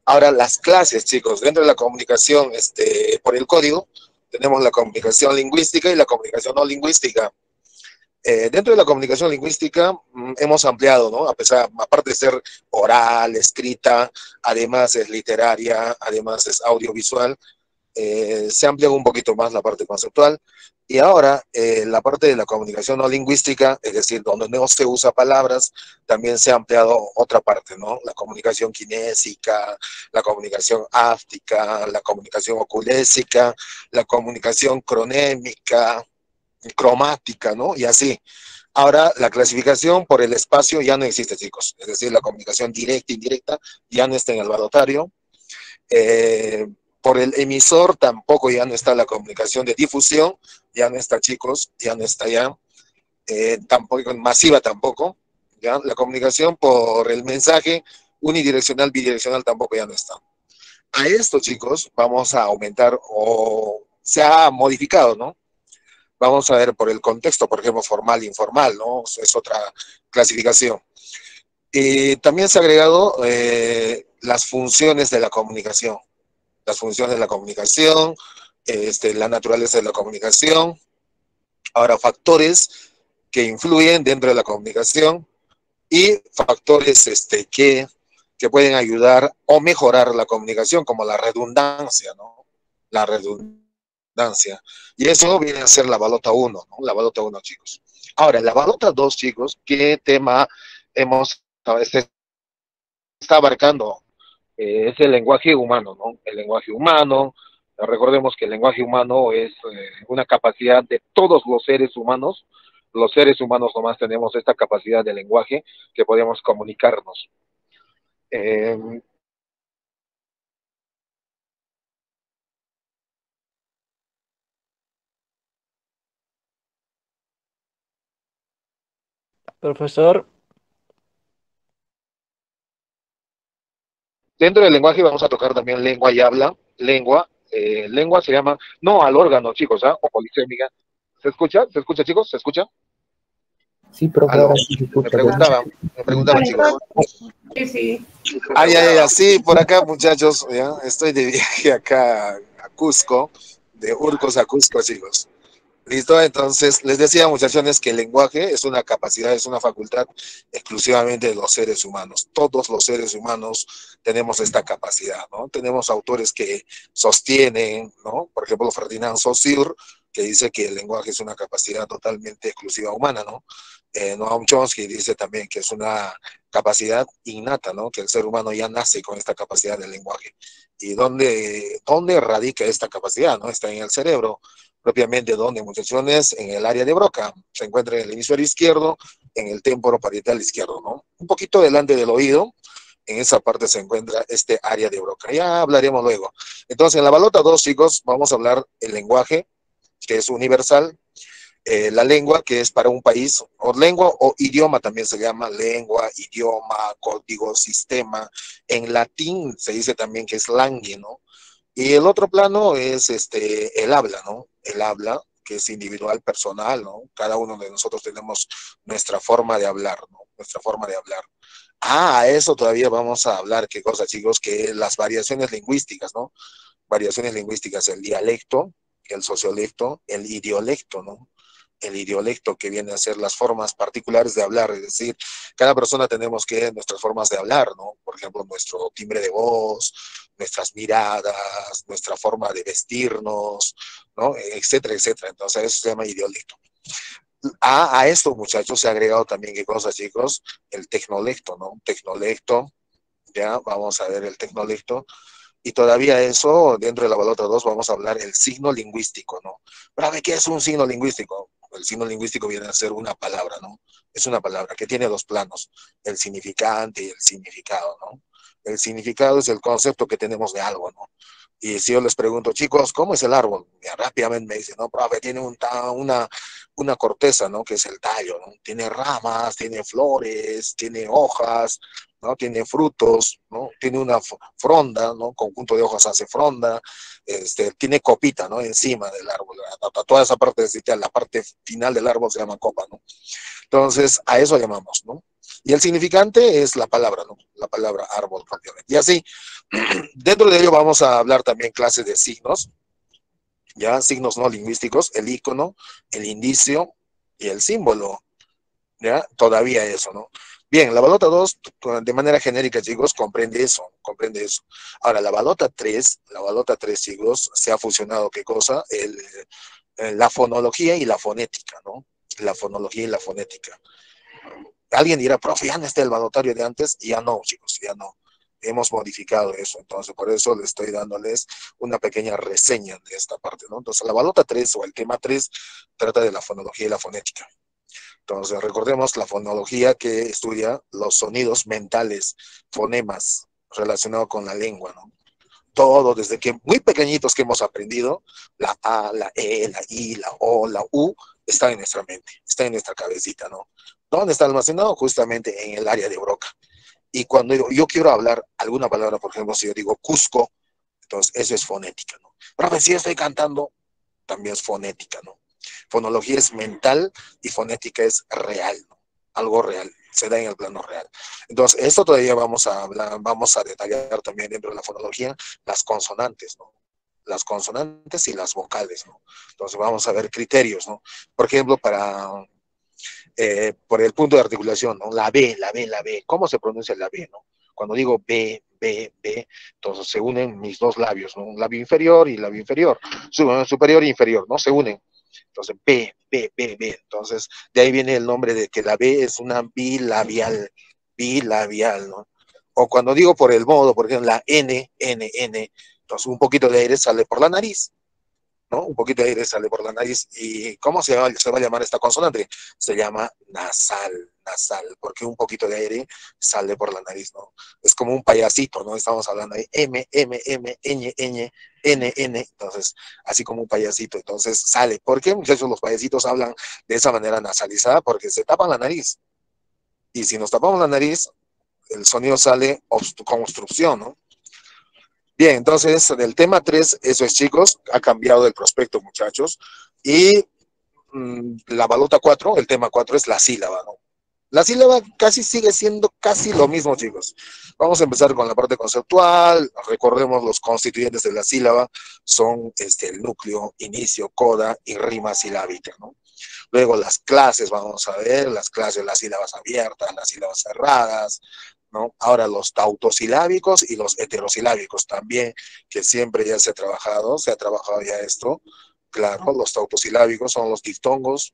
Ahora, las clases, chicos, dentro de la comunicación por el código, tenemos la comunicación lingüística y la comunicación no lingüística. Dentro de la comunicación lingüística hemos ampliado, ¿no? A pesar, aparte de ser oral, escrita, además es literaria, además es audiovisual, se amplía un poquito más la parte conceptual. Y ahora la parte de la comunicación no lingüística, es decir, donde no se usa palabras, también se ha ampliado otra parte, ¿no? La comunicación kinésica, la comunicación áptica, la comunicación oculésica, la comunicación cronémica, cromática, ¿no? Y así. Ahora, la clasificación por el espacio ya no existe, chicos. Es decir, la comunicación directa e indirecta ya no está en el balotario. Eh, por el emisor tampoco ya no está la comunicación de difusión, ya no está, chicos, ya no está ya. Tampoco masiva tampoco. ¿Ya? La comunicación por el mensaje unidireccional, bidireccional tampoco ya no está. A esto, chicos, vamos a aumentar o se ha modificado, ¿no? Vamos a ver por el contexto, por ejemplo, formal e informal, ¿no? Es otra clasificación. Y también se ha agregado las funciones de la comunicación, las funciones de la comunicación, la naturaleza de la comunicación. Ahora, factores que influyen dentro de la comunicación y factores que pueden ayudar o mejorar la comunicación, como la redundancia, ¿no? La redundancia. Y eso viene a ser la balota uno, ¿no? La balota uno, chicos. Ahora, en la balota 2, chicos, ¿qué tema hemos, está abarcando? Es el lenguaje humano, ¿no? El lenguaje humano. Recordemos que el lenguaje humano es una capacidad de todos los seres humanos. Los seres humanos nomás tenemos esta capacidad de lenguaje que podemos comunicarnos. Eh, Profesor, Dentro del lenguaje vamos a tocar también lengua y habla. Lengua se llama, no al órgano, chicos, ¿ah? O polisémica. ¿Se escucha? ¿Se escucha, chicos? ¿Se escucha? Sí, profe, ahora Aló. sí se Me escucha. preguntaban, me preguntaban, chicos. Sí, sí. Ay, ay, ay, sí, por acá, muchachos, ¿ya? Estoy de viaje acá a Cusco, de Urcos a Cusco, chicos. ¿Listo? Entonces, les decía, muchachones, que el lenguaje es una capacidad, es una facultad exclusivamente de los seres humanos. Todos los seres humanos tenemos esta capacidad, ¿no? Tenemos autores que sostienen, ¿no? Por ejemplo, Ferdinand Saussure, que dice que el lenguaje es una capacidad totalmente exclusiva humana, ¿no? Noam Chomsky dice también que es una capacidad innata, ¿no? Que el ser humano ya nace con esta capacidad del lenguaje. ¿Y dónde radica esta capacidad, no? Está en el cerebro, propiamente donde, muchachones, en el área de Broca, se encuentra en el hemisferio izquierdo, en el temporo parietal izquierdo, ¿no? Un poquito delante del oído, en esa parte se encuentra este área de Broca. Ya hablaremos luego. Entonces, en la balota 2, chicos, vamos a hablar el lenguaje, que es universal, la lengua, que es para un país, o lengua o idioma también se llama, lengua, idioma, código, sistema. En latín se dice también que es langue, ¿no? Y el otro plano es el habla, ¿no? El habla, que es individual, personal, ¿no? Cada uno de nosotros tenemos nuestra forma de hablar, ¿no? Nuestra forma de hablar. Ah, a eso todavía vamos a hablar, qué cosa, chicos, que las variaciones lingüísticas, ¿no? Variaciones lingüísticas, el dialecto, el sociolecto, el idiolecto, ¿no? El idiolecto, que viene a ser las formas particulares de hablar, es decir, cada persona tenemos que nuestras formas de hablar, ¿no? Por ejemplo, nuestro timbre de voz, nuestras miradas, nuestra forma de vestirnos, ¿no? Etcétera, etcétera. Entonces, eso se llama idiolecto. A esto, muchachos, se ha agregado también, ¿qué cosa, chicos? El tecnolecto, ¿no? Tecnolecto, ya, vamos a ver el tecnolecto. Y todavía eso, dentro de la balota 2 vamos a hablar el signo lingüístico, ¿no? Pero, ¿qué es un signo lingüístico? El signo lingüístico viene a ser una palabra, ¿no? Es una palabra que tiene dos planos, el significante y el significado, ¿no? El significado es el concepto que tenemos de algo, ¿no? Y si yo les pregunto, chicos, ¿cómo es el árbol? Ya rápidamente me dicen, no, profe, tiene una corteza, ¿no? Que es el tallo, ¿no? Tiene ramas, tiene flores, tiene hojas, ¿no? Tiene frutos, ¿no? Tiene una fronda, ¿no? Conjunto de hojas hace fronda, tiene copita, ¿no? Encima del árbol. Toda esa parte, la parte final del árbol se llama copa, ¿no? Entonces, a eso llamamos, ¿no? Y el significante es la palabra, ¿no? La palabra árbol propiamente. Y así, dentro de ello vamos a hablar también clases de signos, ya signos no lingüísticos, el icono, el indicio y el símbolo, ya todavía eso, ¿no? Bien, la balota 2 de manera genérica, chicos, comprende eso, comprende eso. Ahora, la balota 3 chicos, se ha fusionado, ¿qué cosa? La fonología y la fonética, ¿no? La fonología y la fonética. Alguien dirá, profe, ya no está el balotario de antes, ya no, chicos, ya no. Hemos modificado eso, entonces por eso le estoy dándoles una pequeña reseña de esta parte, ¿no? Entonces la balota 3 o el tema 3 trata de la fonología y la fonética. Entonces recordemos la fonología que estudia los sonidos mentales, fonemas relacionados con la lengua, ¿no? Todo desde que muy pequeñitos que hemos aprendido, la A, la E, la I, la O, la U, está en nuestra mente, está en nuestra cabecita, ¿no? ¿Dónde está almacenado? Justamente en el área de Broca. Y cuando yo quiero hablar alguna palabra, por ejemplo, si yo digo Cusco, entonces eso es fonética, ¿no? Pero si estoy cantando, también es fonética, ¿no? Fonología es mental y fonética es real, ¿no? Algo real, se da en el plano real. Entonces, esto todavía vamos a hablar, vamos a detallar también dentro de la fonología las consonantes, ¿no? Las consonantes y las vocales, ¿no? Entonces, vamos a ver criterios, ¿no? Por ejemplo, por el punto de articulación, ¿no? La B, la B, la B. ¿Cómo se pronuncia la B, no? Cuando digo B, B, B, entonces se unen mis dos labios, ¿no? Un labio inferior y labio inferior, superior e inferior, ¿no? Se unen. Entonces, B, B, B, B. Entonces, de ahí viene el nombre de que la B es una bilabial, ¿no? O cuando digo por el modo, por ejemplo, la N, N, N, entonces un poquito de aire sale por la nariz, ¿no? Un poquito de aire sale por la nariz. ¿Y cómo se va a llamar esta consonante? Se llama nasal, nasal, porque un poquito de aire sale por la nariz, ¿no? Es como un payasito, ¿no? Estamos hablando de M, M, M, Ñ, Ñ, N, N, entonces, así como un payasito, entonces sale. ¿Por qué, muchachos, los payasitos hablan de esa manera nasalizada? Porque se tapan la nariz. Y si nos tapamos la nariz, el sonido sale con obstrucción, ¿no? Bien, entonces del tema 3, eso es chicos, ha cambiado el prospecto muchachos, y la balota 4, el tema 4 es la sílaba, ¿no? La sílaba casi sigue siendo casi lo mismo, chicos. Vamos a empezar con la parte conceptual. Recordemos los constituyentes de la sílaba son el núcleo, inicio, coda y rima silábica, ¿no? Luego las clases, vamos a ver, las clases, las sílabas abiertas, las sílabas cerradas, ¿no? Ahora los tautosilábicos y los heterosilábicos también, que siempre ya se ha trabajado ya esto. Claro, los tautosilábicos son los triptongos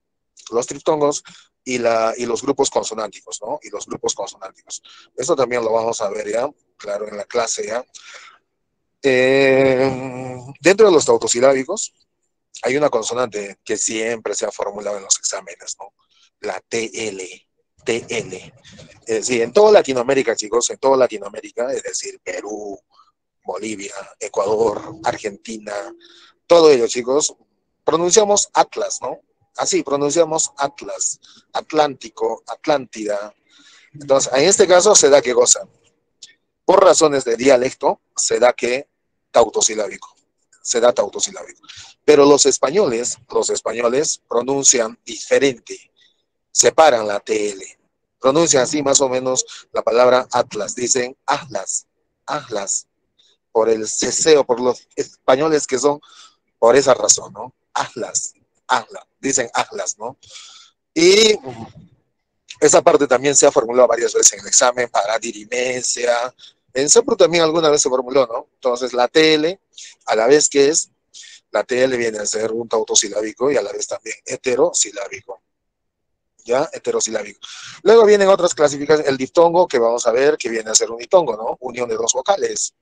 y los grupos consonánticos, ¿no? Y los grupos consonánticos. Esto también lo vamos a ver ya, claro, en la clase ya. Dentro de los tautosilábicos hay una consonante que siempre se ha formulado en los exámenes, ¿no? La TL, TL. Es decir, en toda Latinoamérica, chicos, en toda Latinoamérica, es decir, Perú, Bolivia, Ecuador, Argentina, todo ello, chicos, pronunciamos Atlas, ¿no? Así, pronunciamos Atlas, Atlántico, Atlántida. Entonces, en este caso se da que gozan. Por razones de dialecto, se da que tautosilábico, se da tautosilábico. Pero los españoles pronuncian diferente, separan la TL, pronuncian así más o menos la palabra Atlas, dicen Atlas, Atlas, por el ceseo, por los españoles que son, por esa razón, ¿no? Atlas, Atlas, dicen Atlas, ¿no? Y esa parte también se ha formulado varias veces en el examen para dirimencia. En SEPRO también alguna vez se formuló, ¿no? Entonces la TL, a la vez que es, la TL viene a ser un tautosilábico y a la vez también heterosilábico. ¿Ya? Heterosilábico. Luego vienen otras clasificaciones, el diftongo, que vamos a ver, que viene a ser un diftongo, ¿no? Unión de dos vocales.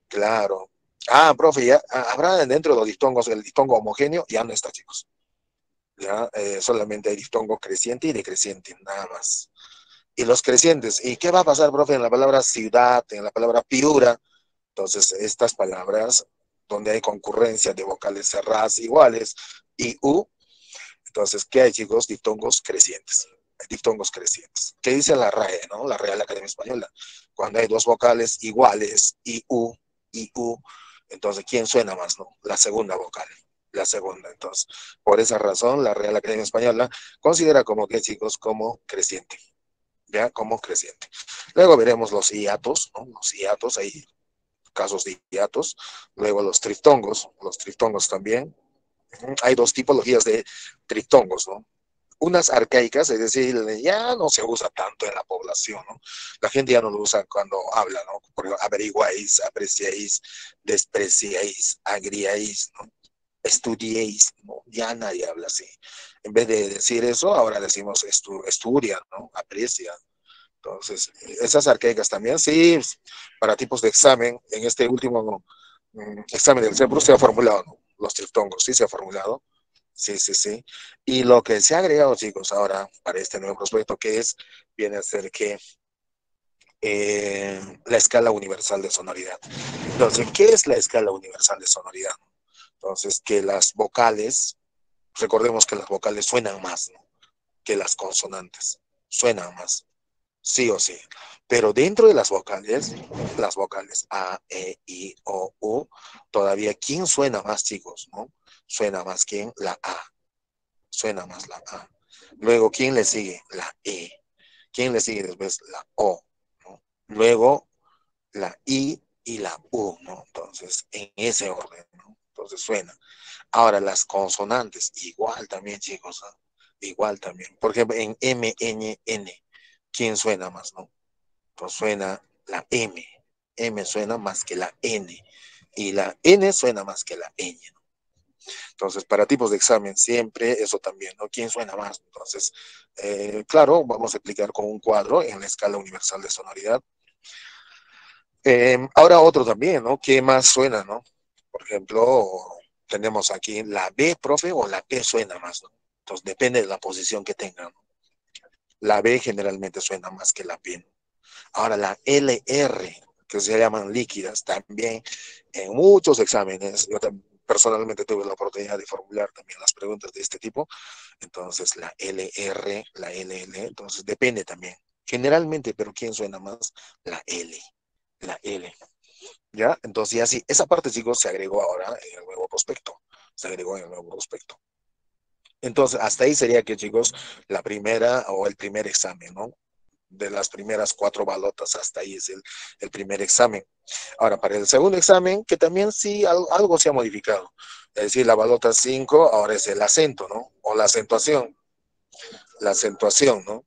Claro. Ah, profe, ya habrá dentro de los diftongos el diftongo homogéneo, ya no está, chicos. Ya, solamente hay diftongo creciente y decreciente, nada más. Y los crecientes, ¿y qué va a pasar, profe, en la palabra ciudad, en la palabra piura? Entonces, estas palabras donde hay concurrencia de vocales cerradas iguales y U, entonces, ¿qué hay, chicos? Diptongos crecientes. Diptongos crecientes. ¿Qué dice la RAE, no? La Real Academia Española. Cuando hay dos vocales iguales, I, U, entonces, ¿quién suena más, no? La segunda vocal. La segunda. Entonces, por esa razón, la Real Academia Española considera como que, chicos, como creciente. ya como creciente. Luego veremos los hiatos, ¿no? Los hiatos, hay casos de hiatos. Luego los triftongos también. Hay dos tipologías de triftongos, ¿no? Unas arcaicas, es decir, ya no se usa tanto en la población, ¿no? La gente ya no lo usa cuando habla, ¿no? Porque averiguáis, apreciáis, despreciáis, agriáis, ¿no? Estudiéis, ¿no? Ya nadie habla así. En vez de decir eso, ahora decimos estudia, ¿no? Aprecia. Entonces, esas arcaicas también, sí, para tipos de examen, en este último examen del CEPRUS se ha formulado, ¿no? Los triftongos, sí se ha formulado. Sí, sí, sí. Y lo que se ha agregado, chicos, ahora para este nuevo prospecto, que es, viene a ser que la escala universal de sonoridad. Entonces, ¿qué es la escala universal de sonoridad? Entonces, que las vocales, recordemos que las vocales suenan más, ¿no? Que las consonantes, suenan más, sí o sí. Pero dentro de las vocales A, E, I, O, U, todavía, ¿quién suena más, chicos? ¿No? Suena más quién, la A, suena más la A. Luego, ¿quién le sigue? La E. ¿Quién le sigue después? La O, ¿no? Luego, la I y la U, ¿no? Entonces, en ese orden, ¿no? Entonces suena. Ahora, las consonantes, igual también, chicos, ¿no? Igual también. Por ejemplo, en M, N, N, ¿quién suena más, no? Pues suena la M. M suena más que la N. Y la N suena más que la Ñ, ¿no? Entonces, para tipos de examen, siempre eso también, ¿no? ¿Quién suena más? Entonces, claro, vamos a explicar con un cuadro en la escala universal de sonoridad. Ahora otro también, ¿no? ¿Qué más suena, no? Por ejemplo, tenemos aquí la B, profe, o la P suena más, ¿no? Entonces, depende de la posición que tengan, ¿no? La B generalmente suena más que la P, ¿no? Ahora, la LR, que se llaman líquidas, también en muchos exámenes, yo personalmente tuve la oportunidad de formular también las preguntas de este tipo. Entonces, la LR, la LL, entonces depende también. Generalmente, pero ¿quién suena más? La L, la L. ¿Ya? Entonces, ya sí, esa parte, chicos, se agregó ahora en el nuevo prospecto. Se agregó en el nuevo prospecto. Entonces, hasta ahí sería que, chicos, la primera o el primer examen, ¿no? De las primeras 4 balotas, hasta ahí es el primer examen. Ahora, para el segundo examen, que también sí algo se ha modificado. Es decir, la balota 5 ahora es el acento, ¿no? O la acentuación. La acentuación, ¿no?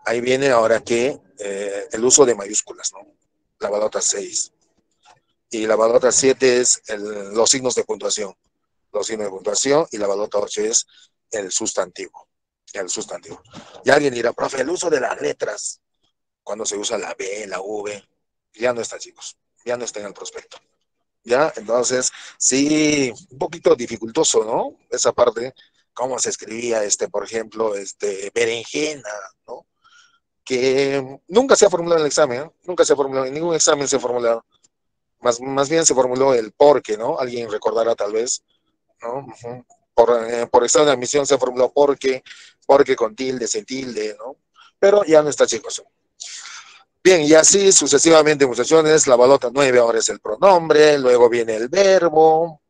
Ahí viene ahora que el uso de mayúsculas, ¿no? La balota 6. Y la balota 7 es los signos de puntuación. Los signos de puntuación. Y la balota 8 es el sustantivo. El sustantivo. Y alguien dirá, profe, el uso de las letras, cuando se usa la B, la V, ya no está, chicos. Ya no está en el prospecto. ¿Ya? Entonces, sí, un poquito dificultoso, ¿no? Esa parte, cómo se escribía, por ejemplo, berenjena, ¿no? Que nunca se ha formulado en el examen, ¿eh? Nunca se ha formulado, en ningún examen se ha formulado. Más bien se formuló el porque, ¿no? Alguien recordará tal vez, ¿no? Uh-huh. Por examen de admisión se formuló porque con tilde, sin tilde, ¿no? Pero ya no está, chicos. Bien, y así sucesivamente, muchachones, la balota 9 ahora es el pronombre, luego viene el verbo.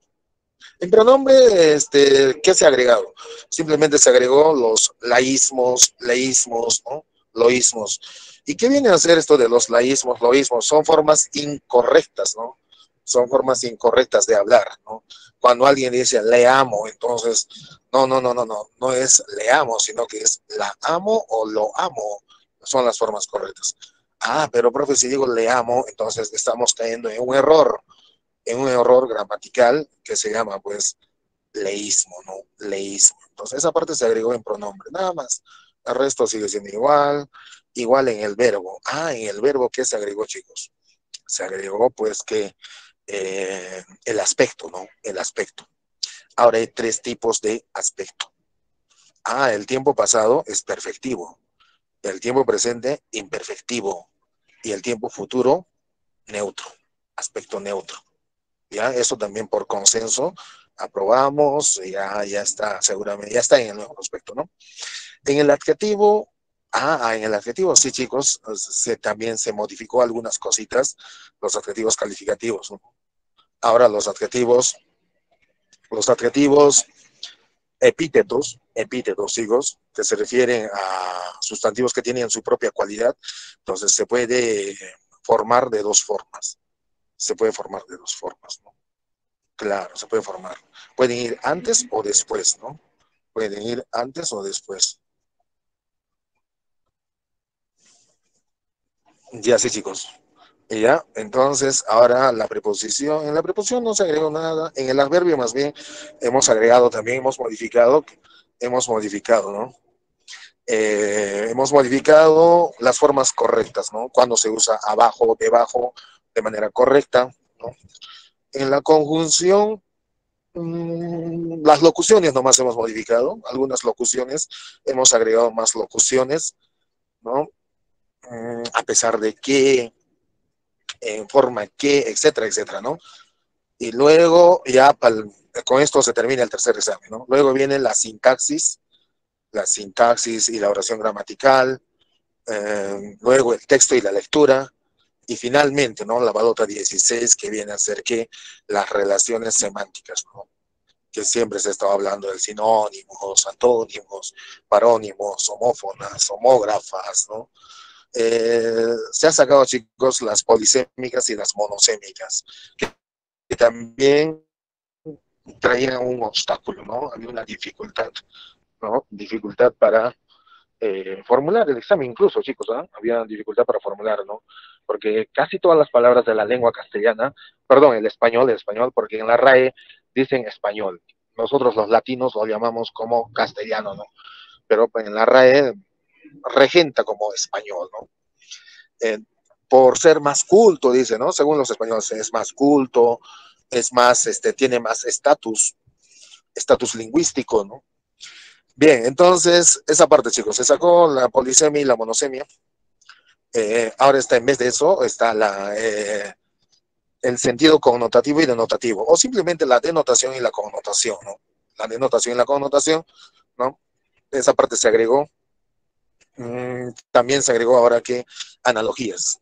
El pronombre, ¿qué se ha agregado? Simplemente se agregó los laísmos, leísmos, ¿no? Loísmos. ¿Y qué viene a hacer esto de los laísmos, loísmos? Son formas incorrectas, ¿no? Son formas incorrectas de hablar, ¿no? Cuando alguien dice le amo, entonces, no es le amo, sino que es la amo o lo amo. Son las formas correctas. Ah, pero profe, si digo le amo, entonces estamos cayendo en un error gramatical que se llama, pues, leísmo, ¿no? Leísmo. Entonces, esa parte se agregó en pronombre, nada más. El resto sigue siendo igual, igual en el verbo. Ah, en el verbo, ¿qué se agregó, chicos? Se agregó, pues, que el aspecto, ¿no? El aspecto. Ahora hay 3 tipos de aspecto. Ah, el tiempo pasado es perfectivo, el tiempo presente imperfectivo y el tiempo futuro neutro, aspecto neutro. Ya, eso también por consenso aprobamos, ya está, seguramente, ya está en el nuevo prospecto, ¿no? En el adjetivo, en el adjetivo, sí, chicos, también se modificó algunas cositas, los adjetivos calificativos, ¿no? Ahora los adjetivos epítetos, epítetos, chicos, que se refieren a sustantivos que tienen su propia cualidad. Entonces se puede formar de dos formas. Se puede formar de dos formas, ¿no? Claro, se puede formar. Pueden ir antes o después, ¿no? Pueden ir antes o después. Ya sí, chicos. Y ya, entonces ahora la preposición. En la preposición no se agregó nada. En el adverbio más bien hemos agregado también, hemos modificado, ¿no? Hemos modificado las formas correctas, ¿no? Cuando se usa abajo, debajo, de manera correcta, ¿no? En la conjunción, las locuciones nomás hemos modificado, algunas locuciones, hemos agregado más locuciones, ¿no? A pesar de que, en forma que, etcétera, etcétera, ¿no? Y luego ya con esto se termina el tercer examen, ¿no? Luego viene la sintaxis y la oración gramatical, luego el texto y la lectura, y finalmente, ¿no? La balota 16, que viene a ser que las relaciones semánticas, ¿no? Que siempre se estaba hablando de sinónimos, antónimos, parónimos, homófonas, homógrafas, ¿no? Se han sacado, chicos, las polisémicas y las monosémicas, que también traían un obstáculo, ¿no? Había una dificultad, ¿no? Dificultad para formular el examen incluso, chicos, ¿eh? Había dificultad para formular, ¿no? Porque casi todas las palabras de la lengua castellana, perdón, el español, porque en la RAE dicen español. Nosotros los latinos lo llamamos como castellano, ¿no? Pero en la RAE regenta como español, ¿no? Eh, por ser más culto, dice, ¿no? Según los españoles es más culto, es más, tiene más estatus lingüístico, ¿no? Bien, entonces, esa parte, chicos, se sacó la polisemia y la monosemia. Ahora está, en vez de eso, está el sentido connotativo y denotativo, o simplemente la denotación y la connotación, ¿no? La denotación y la connotación, ¿no? Esa parte se agregó. También se agregó ahora que analogías.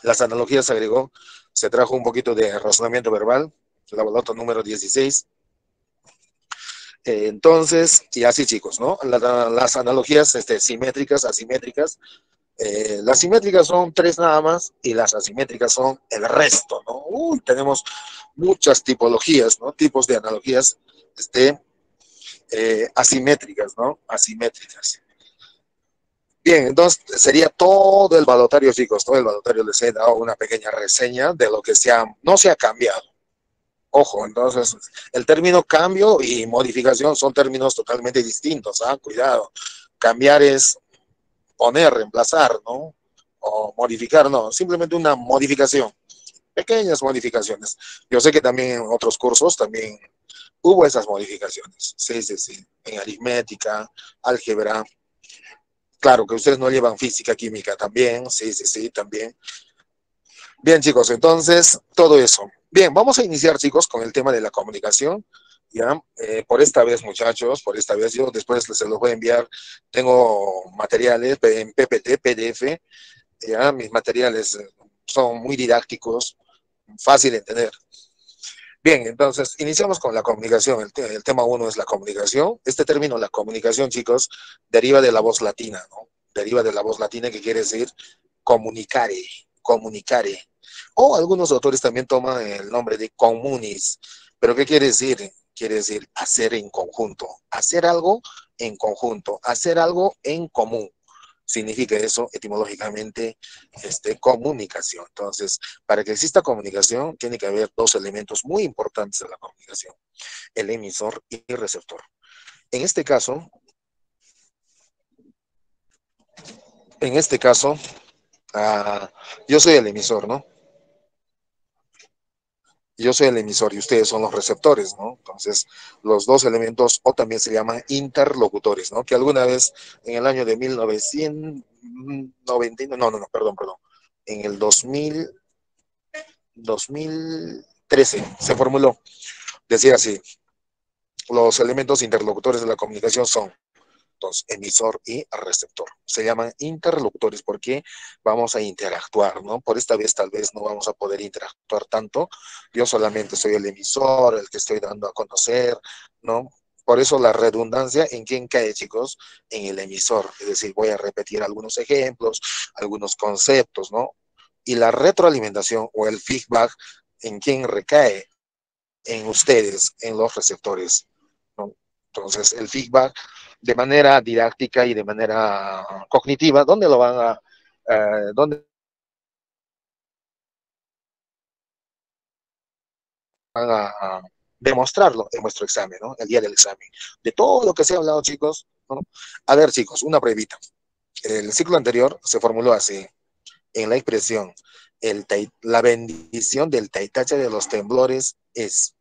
Las analogías se agregó, se trajo un poquito de razonamiento verbal, la balota número 16. Entonces, y así, chicos, ¿no? Las analogías simétricas, asimétricas. Las simétricas son tres nada más y las asimétricas son el resto, ¿no? Tenemos muchas tipologías, ¿no? Tipos de analogías asimétricas, ¿no? Asimétricas. Bien, entonces sería todo el balotario, chicos, todo el balotario. Les he dado una pequeña reseña de lo que no se ha cambiado. Ojo, entonces el término cambio y modificación son términos totalmente distintos, ¿ah? Cuidado. Cambiar es poner, reemplazar, ¿no? O modificar, no, simplemente una modificación, pequeñas modificaciones. Yo sé que también en otros cursos también hubo esas modificaciones, sí, sí, sí, en aritmética, álgebra, claro que ustedes no llevan física, química también, sí, sí, sí, también. Bien, chicos, entonces, todo eso. Bien, vamos a iniciar, chicos, con el tema de la comunicación. Ya, por esta vez, muchachos, por esta vez, yo después se los voy a enviar. Tengo materiales en PPT, PDF. Ya, mis materiales son muy didácticos, fácil de entender. Bien, entonces, iniciamos con la comunicación. El tema uno es la comunicación. Este término, la comunicación, chicos, deriva de la voz latina, ¿no? Deriva de la voz latina que quiere decir comunicare, comunicare. O algunos autores también toman el nombre de comunis. ¿Pero qué quiere decir? Quiere decir hacer en conjunto, hacer algo en conjunto, hacer algo en común. Significa eso etimológicamente comunicación. Entonces, para que exista comunicación, tiene que haber dos elementos muy importantes de la comunicación, el emisor y el receptor. En este caso, en este caso, yo soy el emisor, ¿no? Yo soy el emisor y ustedes son los receptores, ¿no? Entonces, los dos elementos, o también se llaman interlocutores, ¿no? Que alguna vez en el año de 1990, no, perdón, en el 2013 se formuló, decía así, los elementos interlocutores de la comunicación son dos, emisor y receptor. Se llaman interlocutores porque vamos a interactuar, ¿no? Por esta vez tal vez no vamos a poder interactuar tanto. Yo solamente soy el emisor, el que estoy dando a conocer, ¿no? Por eso la redundancia, ¿en quién cae, chicos? En el emisor. Es decir, voy a repetir algunos ejemplos, algunos conceptos, ¿no? Y la retroalimentación o el feedback, ¿en quién recae? En ustedes, en los receptores, ¿no? Entonces, el feedback de manera didáctica y de manera cognitiva, ¿dónde lo van a, dónde van a demostrarlo en vuestro examen, ¿no? El día del examen. De todo lo que se ha hablado, chicos, ¿no? A ver, chicos, una pruebita. El ciclo anterior se formuló así, en la expresión, la bendición del taitacha de los temblores es.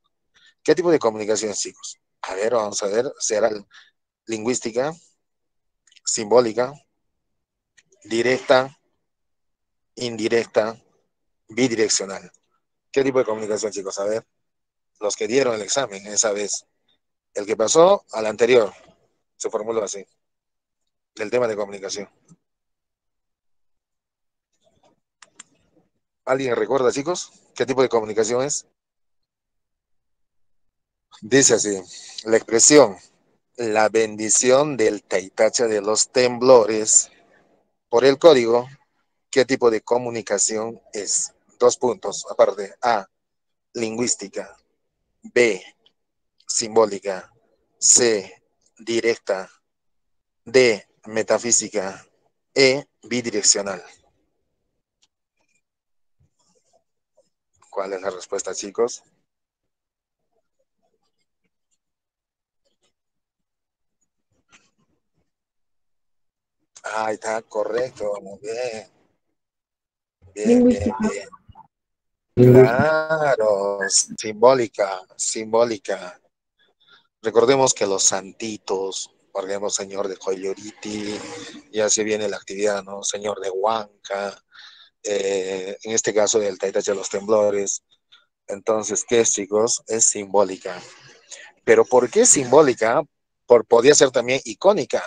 ¿Qué tipo de comunicación, chicos? A ver, vamos a ver, será lingüística, simbólica, directa, indirecta, bidireccional. ¿Qué tipo de comunicación, chicos? A ver, los que dieron el examen esa vez. El que pasó al anterior, se formuló así, del tema de comunicación. ¿Alguien recuerda, chicos? ¿Qué tipo de comunicación es? Dice así, la expresión, la bendición del taitacha de los temblores por el código, ¿qué tipo de comunicación es? Dos puntos, aparte. A, lingüística. B, simbólica. C, directa. D, metafísica. E, bidireccional. ¿Cuál es la respuesta, chicos? Ah, está correcto, muy bien. Bien, bien, Lingüística. bien. Lingüística. Claro, simbólica, simbólica. Recordemos que los santitos, por ejemplo, señor de Coyoliti, ya se viene la actividad, ¿no? Señor de Huanca, en este caso del Taitacha de los Temblores. Entonces, ¿qué es, chicos? Es simbólica. Pero ¿por qué simbólica? Podría ser también icónica.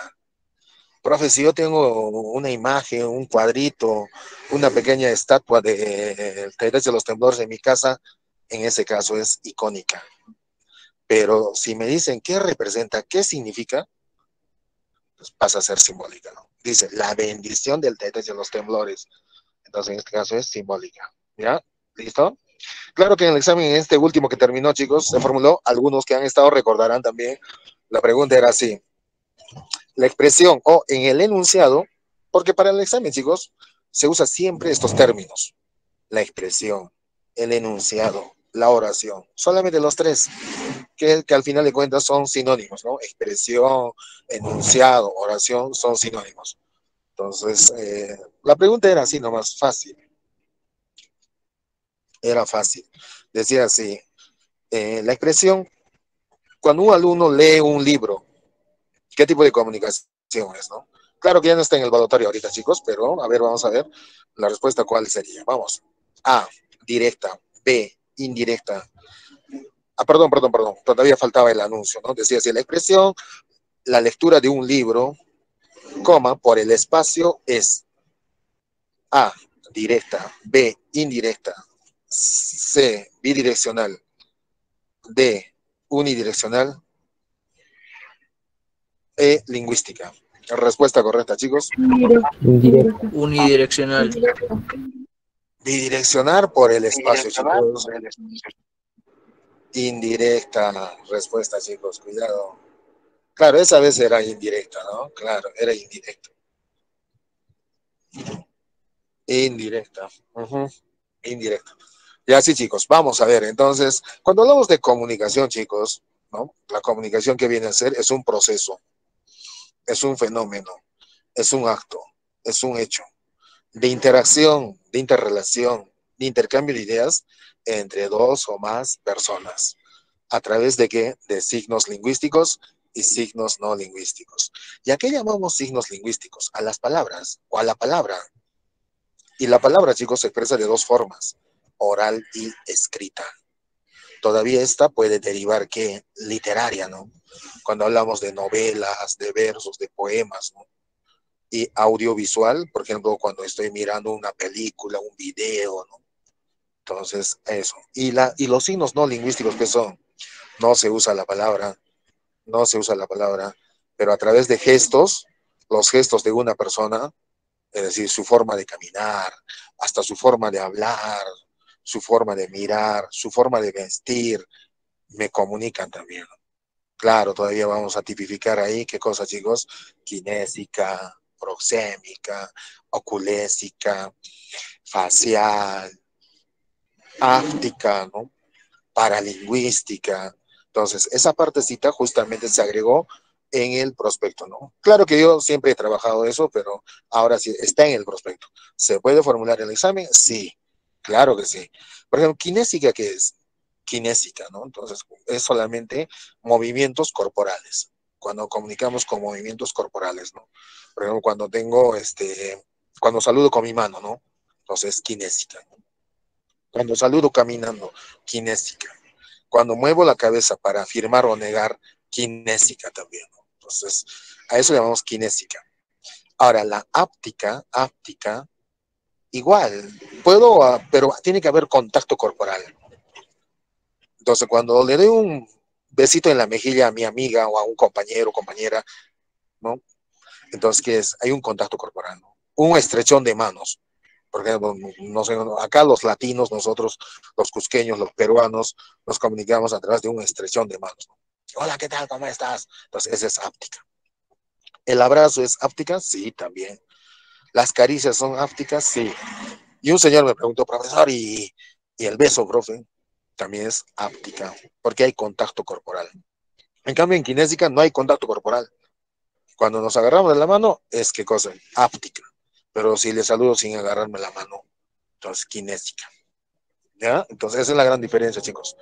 Profe, si yo tengo una imagen, un cuadrito, una pequeña estatua de Taitacha de los Temblores en mi casa, en ese caso es icónica. Pero si me dicen qué representa, qué significa, pues pasa a ser simbólica, ¿no? Dice, la bendición del Taitacha de los Temblores. Entonces, en este caso es simbólica. ¿Ya? ¿Listo? Claro que en el examen en este último que terminó, chicos, se formuló, algunos que han estado recordarán también, la pregunta era así, la expresión o en el enunciado, porque para el examen, chicos, se usa siempre estos términos, la expresión, el enunciado, la oración, solamente los tres, que al final de cuentas son sinónimos, ¿no? Expresión, enunciado, oración, son sinónimos. Entonces, la pregunta era así nomás, fácil, era fácil. Decía así, la expresión, cuando un alumno lee un libro, ¿qué tipo de comunicación es, no? Claro que ya no está en el evaluatorio ahorita, chicos, pero a ver, vamos a ver la respuesta cuál sería. Vamos. A, directa. B, indirecta. Ah, perdón. Todavía faltaba el anuncio, ¿no? Decía así, la expresión, la lectura de un libro, coma, por el espacio es A, directa. B, indirecta. C, bidireccional. D, unidireccional. E, lingüística. Respuesta correcta, chicos. Indirecta. Unidireccional. Bidireccionar por el espacio, chicos. Indirecta respuesta, chicos. Cuidado. Claro, esa vez era indirecta, ¿no? Claro, era indirecta. Indirecta. Ujú, indirecta. Ya sí, chicos, vamos a ver. Entonces, cuando hablamos de comunicación, chicos, ¿no? La comunicación que viene a ser es un proceso, es un fenómeno, es un acto, es un hecho de interacción, de interrelación, de intercambio de ideas entre dos o más personas. ¿A través de qué? De signos lingüísticos y signos no lingüísticos. ¿Y a qué llamamos signos lingüísticos? A las palabras o a la palabra. Y la palabra, chicos, se expresa de dos formas, oral y escrita. Todavía esta puede derivar que literaria, ¿no? Cuando hablamos de novelas, de versos, de poemas, ¿no? Y audiovisual, por ejemplo, cuando estoy mirando una película, un video, ¿no? Entonces, eso. Y los signos no lingüísticos, ¿qué son? No se usa la palabra, no se usa la palabra, pero a través de gestos, los gestos de una persona, es decir, su forma de caminar, hasta su forma de hablar, su forma de mirar, su forma de vestir, me comunican también. Claro, todavía vamos a tipificar ahí qué cosa, chicos: kinésica, proxémica, oculésica, facial, áptica, ¿no? Paralingüística. Entonces, esa partecita justamente se agregó en el prospecto, ¿no? Claro que yo siempre he trabajado eso, pero ahora sí está en el prospecto. ¿Se puede formular el examen? Sí, claro que sí. Por ejemplo, kinésica, ¿qué es? Kinésica, ¿no? Entonces, es solamente movimientos corporales. Cuando comunicamos con movimientos corporales, ¿no? Por ejemplo, cuando saludo con mi mano, ¿no? Entonces, kinésica, ¿no? Cuando saludo caminando, kinésica. Cuando muevo la cabeza para afirmar o negar, kinésica también, ¿no? Entonces, a eso le llamamos kinésica. Ahora, la áptica, igual, pero tiene que haber contacto corporal. Entonces, cuando le doy un besito en la mejilla a mi amiga o a un compañero o compañera, ¿no? Entonces, ¿qué es? Hay un contacto corporal, ¿no? Un estrechón de manos. Por ejemplo, no sé, acá los latinos, nosotros, los cusqueños, los peruanos, nos comunicamos a través de un estrechón de manos, ¿no? Hola, ¿qué tal? ¿Cómo estás? Entonces, esa es áptica. ¿El abrazo es áptica? Sí, también. ¿Las caricias son ápticas? Sí. Y un señor me preguntó, profesor, ¿y el beso, profe? También es áptica, porque hay contacto corporal. En cambio, en kinésica no hay contacto corporal. Cuando nos agarramos de la mano, es qué cosa, áptica. Pero si le saludo sin agarrarme la mano, entonces kinésica. ¿Ya? Entonces, esa es la gran diferencia, chicos.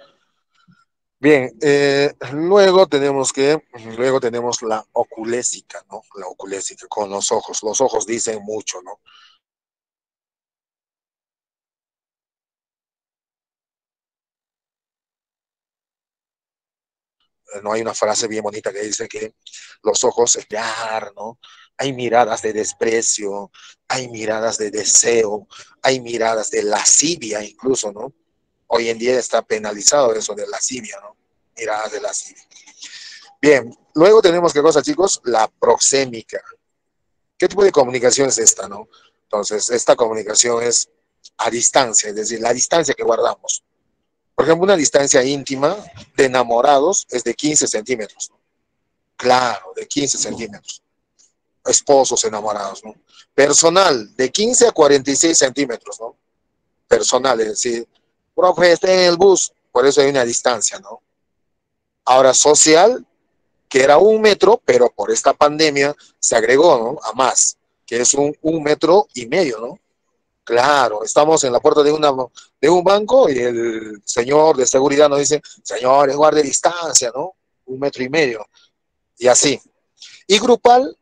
Bien, luego tenemos la oculésica, ¿no? La oculésica con los ojos. Los ojos dicen mucho, ¿no? No hay una frase bien bonita que dice que los ojos es mirar, ¿no? Hay miradas de desprecio, hay miradas de deseo, hay miradas de lascivia incluso, ¿no? Hoy en día está penalizado eso de lascivia, ¿no? Miradas de lascivia. Bien, luego tenemos, ¿qué cosa, chicos? La proxémica. ¿Qué tipo de comunicación es esta, no? Entonces, esta comunicación es a distancia, es decir, la distancia que guardamos. Por ejemplo, una distancia íntima de enamorados es de 15 centímetros. Claro, de 15 centímetros. Esposos enamorados, ¿no? Personal, de 15 a 46 centímetros, ¿no? Personal, es decir, profe, está en el bus, por eso hay una distancia, ¿no? Ahora, social, que era 1 metro, pero por esta pandemia se agregó, ¿no? A más, que es un metro y medio, ¿no? Claro, estamos en la puerta de un banco y el señor de seguridad nos dice, señores, guarde distancia, ¿no? 1 metro y medio. Y así. Y grupal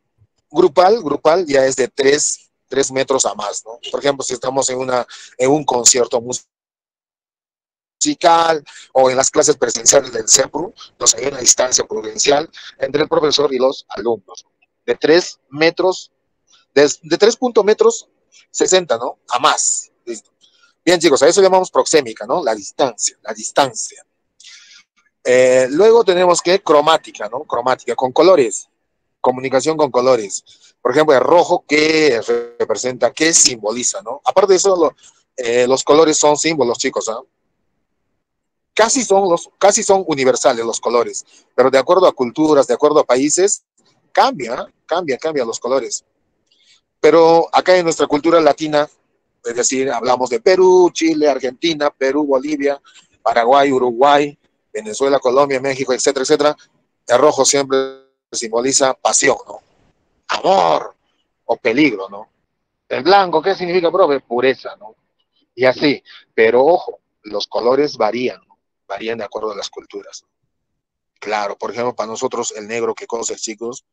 ya es de 3 metros a más, ¿no? Por ejemplo, si estamos en un concierto musical o en las clases presenciales del CEPRU, entonces hay una distancia prudencial entre el profesor y los alumnos. De 3 metros, de 3 metros 60, ¿no? A más. Listo. Bien, chicos, a eso llamamos proxémica, ¿no? La distancia, la distancia. Luego tenemos que cromática, ¿no? Cromática, con colores, comunicación con colores. Por ejemplo, el rojo, ¿qué representa? ¿Qué simboliza, no? Aparte de eso, los colores son símbolos, chicos, ¿ah? Casi son universales los colores, pero de acuerdo a culturas, de acuerdo a países, cambian los colores. Pero acá en nuestra cultura latina, es decir, hablamos de Perú, Chile, Argentina, Perú, Bolivia, Paraguay, Uruguay, Venezuela, Colombia, México, etcétera, etcétera. El rojo siempre simboliza pasión, ¿no? Amor o peligro, ¿no? El blanco, ¿qué significa, profe? Pureza, ¿no? Y así. Pero ojo, los colores varían, ¿no? Varían de acuerdo a las culturas. Claro, por ejemplo, para nosotros el negro, ¿qué cosa, chicos?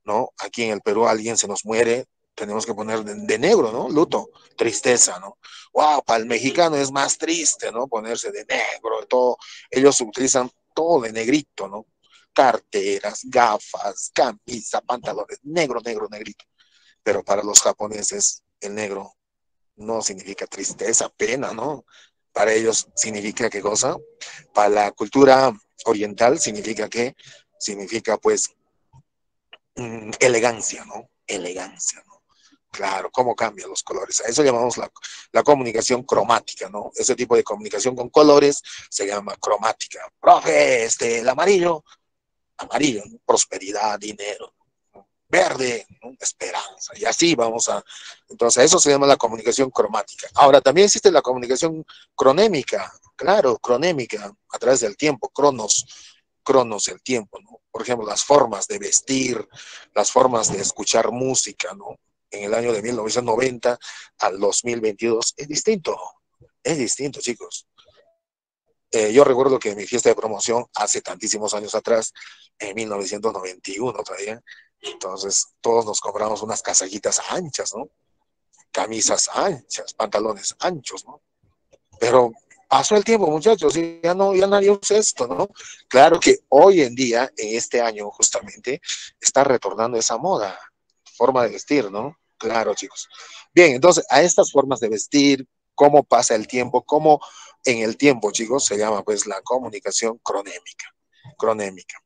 ¿No? Aquí en el Perú alguien se nos muere, tenemos que poner de negro, ¿no? Luto, tristeza, ¿no? Wow, para el mexicano es más triste, ¿no? Ponerse de negro, todo. Ellos utilizan todo de negrito, ¿no? Carteras, gafas, camisa, pantalones, negro, negro, negrito. Pero para los japoneses, el negro no significa tristeza, pena, ¿no? Para ellos significa qué cosa. Para la cultura oriental significa que significa pues elegancia, ¿no? Elegancia, ¿no? Claro, cómo cambian los colores. A eso llamamos la comunicación cromática, ¿no? Ese tipo de comunicación con colores se llama cromática. Profe, el amarillo, amarillo, ¿no? Prosperidad, dinero. Verde, ¿no? Esperanza. Y así vamos a... Entonces, eso se llama la comunicación cromática. Ahora, también existe la comunicación cronémica. Claro, cronémica, a través del tiempo, cronos el tiempo, ¿no? Por ejemplo, las formas de vestir, las formas de escuchar música, ¿no? En el año de 1990 al 2022 es distinto, chicos. Yo recuerdo que en mi fiesta de promoción, hace tantísimos años atrás, en 1991 todavía, entonces todos nos compramos unas casaquitas anchas, ¿no? Camisas anchas, pantalones anchos, ¿no? Pero pasó el tiempo, muchachos, y ya nadie usa esto, ¿no? Claro que hoy en día, en este año justamente, está retornando esa moda, forma de vestir, ¿no? Claro, chicos. Bien, entonces, a estas formas de vestir, cómo pasa el tiempo, cómo en el tiempo, chicos, se llama pues la comunicación cronémica. Cronémica.